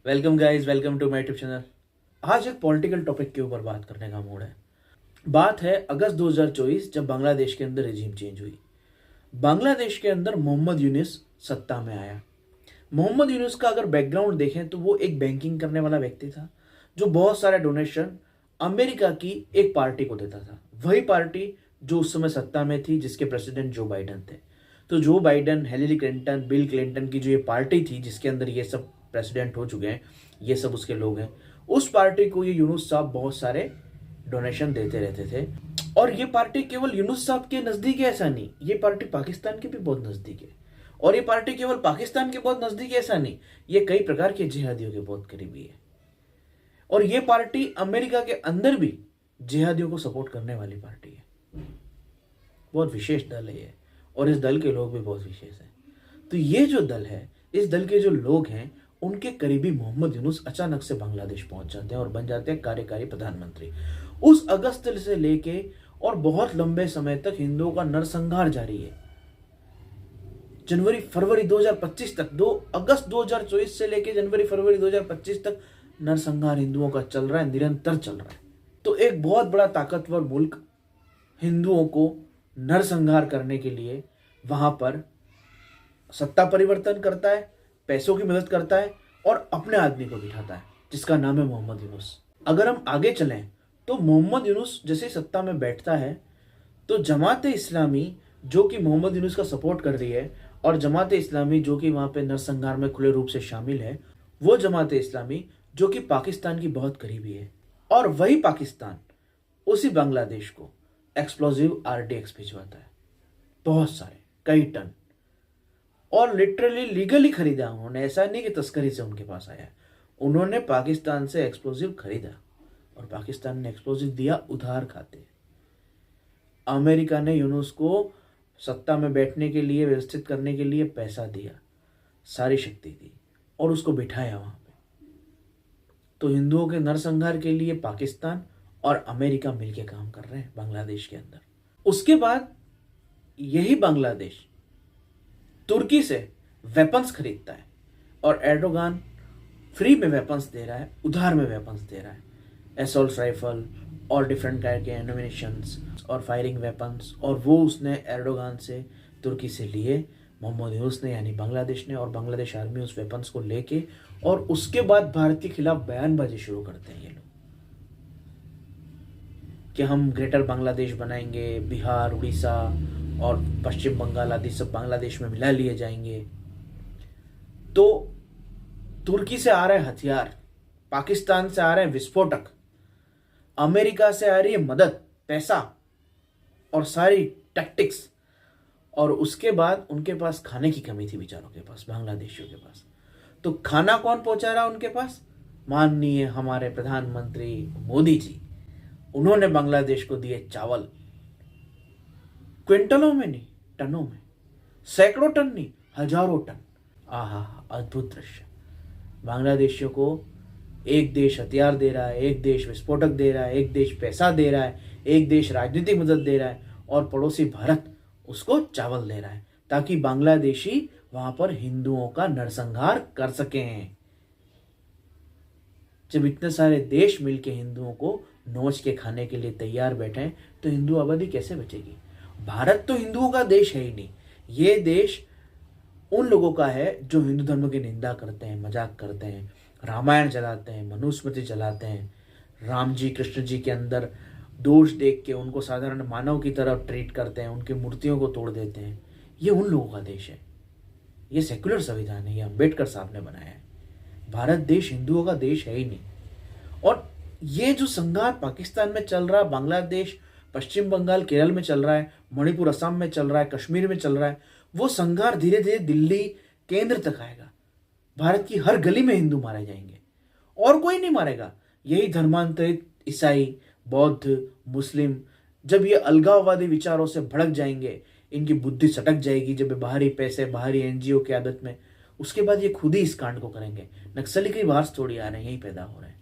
Welcome guys, welcome to my YouTube channel. आज एक political topic के ऊपर बात करने का मूड है। बात है अगस्त 2024 जब बांग्लादेश के अंदर रिजीम चेंज हुई। बांग्लादेश के अंदर मोहम्मद यूनुस सत्ता में आया। मोहम्मद यूनुस का अगर बैकग्राउंड देखें तो वो एक बैंकिंग करने वाला व्यक्ति था जो बहुत सारे डोनेशन अमेरिका की एक पार्टी को देता था। वही पार्टी जो उस समय सत्ता में थी, जिसके प्रेसिडेंट जो बाइडन थे। तो जो Biden, Hillary Clinton, bill Clinton की जो ये पार्टी थी जिसके अंदर ये सब प्रेसिडेंट हो चुके हैं, ये सब उसके लोग हैं, उस पार्टी को ये यूनुस साहब बहुत सारे डोनेशन देते रहते थे। और ये पार्टी केवल यूनुस साहब के नजदीक है ऐसा नहीं, ये पार्टी पाकिस्तान के भी बहुत नजदीक है। और ये पार्टी केवल पाकिस्तान के बहुत नजदीक है ऐसा नहीं, ये कई प्रकार के जिहादियों के बहुत करीबी है। और ये पार्टी अमेरिका के अंदर भी जिहादियों को सपोर्ट करने वाली पार्टी है। बहुत विशेष दल है ये, और इस दल के लोग भी बहुत विशेष हैं। तो ये जो दल है, इस दल के जो लोग हैं, उनके करीबी मोहम्मद यूनुस अचानक से बांग्लादेश पहुंच जाते हैं और बन जाते हैं कार्यकारी प्रधानमंत्री। उस अगस्त से लेके और बहुत लंबे समय तक हिंदुओं का नरसंहार जारी है। जनवरी फरवरी 2025 तक, 2 अगस्त 2024 से लेके जनवरी फरवरी 2025 तक नरसंहार हिंदुओं का चल रहा है, निरंतर चल रहा है। तो एक बहुत बड़ा ताकतवर मुल्क हिंदुओं को नरसंहार करने के लिए वहां पर सत्ता परिवर्तन करता है, पैसों की मदद करता है और अपने आदमी को बिठाता है जिसका नाम है मोहम्मद यूनुस। अगर हम आगे चलें तो मोहम्मद यूनुस जैसे सत्ता में बैठता है तो जमात इस्लामी जो कि मोहम्मद यूनुस का सपोर्ट कर रही है, और जमात इस्लामी जो कि वहां पे नरसंहार में खुले रूप से शामिल है, वो जमात इस्लामी जो कि पाकिस्तान की बहुत करीबी है। और वही पाकिस्तान उसी बांग्लादेश को एक्सप्लोजिव आरडीएक्स भिजवाता है, बहुत सारे, कई टन। और लिटरली लीगली खरीदा उन्होंने, ऐसा नहीं कि तस्करी से उनके पास आया। उन्होंने पाकिस्तान से एक्सप्लोजिव खरीदा और पाकिस्तान ने एक्सप्लोजिव दिया उधार खाते। अमेरिका ने यूनुस को सत्ता में बैठने के लिए, व्यवस्थित करने के लिए पैसा दिया, सारी शक्ति दी और उसको बिठाया वहां पे। तो हिंदुओं के नरसंहार के लिए पाकिस्तान और अमेरिका मिलकर काम कर रहे हैं बांग्लादेश के अंदर। उसके बाद यही बांग्लादेश तुर्की से वेपन्स खरीदता है और एर्डोगान फ्री में वेपन्स दे रहा है, उधार में वेपन्स दे रहा है, असॉल्ट राइफल और डिफरेंट टाइप के एनिमेशंस और फायरिंग वेपन्स। और वो उसने एर्डोगान से, तुर्की से लिए, मोहम्मद यूनुस ने यानी बांग्लादेश ने, और बांग्लादेश आर्मी उस वेपन्स को लेके और उसके बाद भारत के खिलाफ बयानबाजी शुरू करते हैं ये लोग कि हम ग्रेटर बांग्लादेश बनाएंगे, बिहार, उड़ीसा और पश्चिम बंगाल आदि सब बांग्लादेश में मिला लिए जाएंगे। तो तुर्की से आ रहे हथियार, पाकिस्तान से आ रहे विस्फोटक, अमेरिका से आ रही है मदद, पैसा और सारी टैक्टिक्स। और उसके बाद उनके पास खाने की कमी थी बेचारों के पास, बांग्लादेशियों के पास। तो खाना कौन पहुंचा रहा उनके पास? माननीय हमारे प्रधानमंत्री मोदी जी। उन्होंने बांग्लादेश को दिए चावल, क्विंटलों में नहीं, टनों में, सैकड़ों टन नहीं, हजारों टन। आहा, अद्भुत दृश्य। बांग्लादेशियों को एक देश हथियार दे रहा है, एक देश विस्फोटक दे रहा है, एक देश पैसा दे रहा है, एक देश राजनीतिक मदद दे रहा है, और पड़ोसी भारत उसको चावल दे रहा है ताकि बांग्लादेशी वहां पर हिंदुओं का नरसंहार कर सकें। जब इतने सारे देश मिलकर हिंदुओं को नोच के खाने के लिए तैयार बैठे हैं तो हिंदू आबादी कैसे बचेगी? भारत तो हिंदुओं का देश है ही नहीं। ये देश उन लोगों का है जो हिंदू धर्म की निंदा करते हैं, मजाक करते हैं, रामायण चलाते हैं, मनुस्मृति चलाते हैं, राम जी, कृष्ण जी के अंदर दोष देख के उनको साधारण मानव की तरह ट्रीट करते हैं, उनकी मूर्तियों को तोड़ देते हैं। ये उन लोगों का देश है। ये सेक्युलर संविधान है, ये अम्बेडकर साहब ने बनाया है। भारत देश हिंदुओं का देश है ही नहीं। और ये जो संघार पाकिस्तान में चल रहा है, बांग्लादेश, पश्चिम बंगाल, केरल में चल रहा है, मणिपुर, असम में चल रहा है, कश्मीर में चल रहा है, वो संघार धीरे धीरे दिल्ली केंद्र तक आएगा। भारत की हर गली में हिंदू मारे जाएंगे और कोई नहीं मारेगा। यही धर्मांतरित ईसाई, बौद्ध, मुस्लिम जब ये अलगाववादी विचारों से भड़क जाएंगे, इनकी बुद्धि सटक जाएगी, जब ये बाहरी पैसे, बाहरी एनजीओ की आदत में, उसके बाद ये खुद ही इस कांड को करेंगे। नक्सली कई बाहर से थोड़ी आ रहे हैं, यही पैदा हो रहे हैं।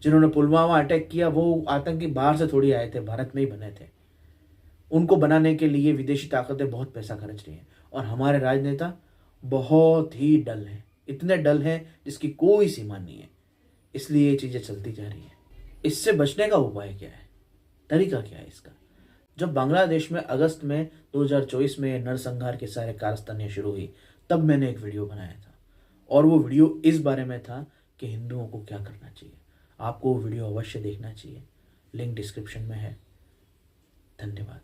जिन्होंने पुलवामा अटैक किया वो आतंकी बाहर से थोड़ी आए थे, भारत में ही बने थे। उनको बनाने के लिए विदेशी ताकतें बहुत पैसा खर्च रही हैं और हमारे राजनेता बहुत ही डल हैं इतने डल हैं जिसकी कोई सीमा नहीं है, इसलिए ये चीज़ें चलती जा रही हैं। इससे बचने का उपाय क्या है, तरीका क्या है इसका? जब बांग्लादेश में अगस्त में 2024 में नरसंहार के सारे कारस्तानियाँ शुरू हुई, तब मैंने एक वीडियो बनाया था और वो वीडियो इस बारे में था कि हिंदुओं को क्या करना चाहिए। आपको वो वीडियो अवश्य देखना चाहिए, लिंक डिस्क्रिप्शन में है। धन्यवाद।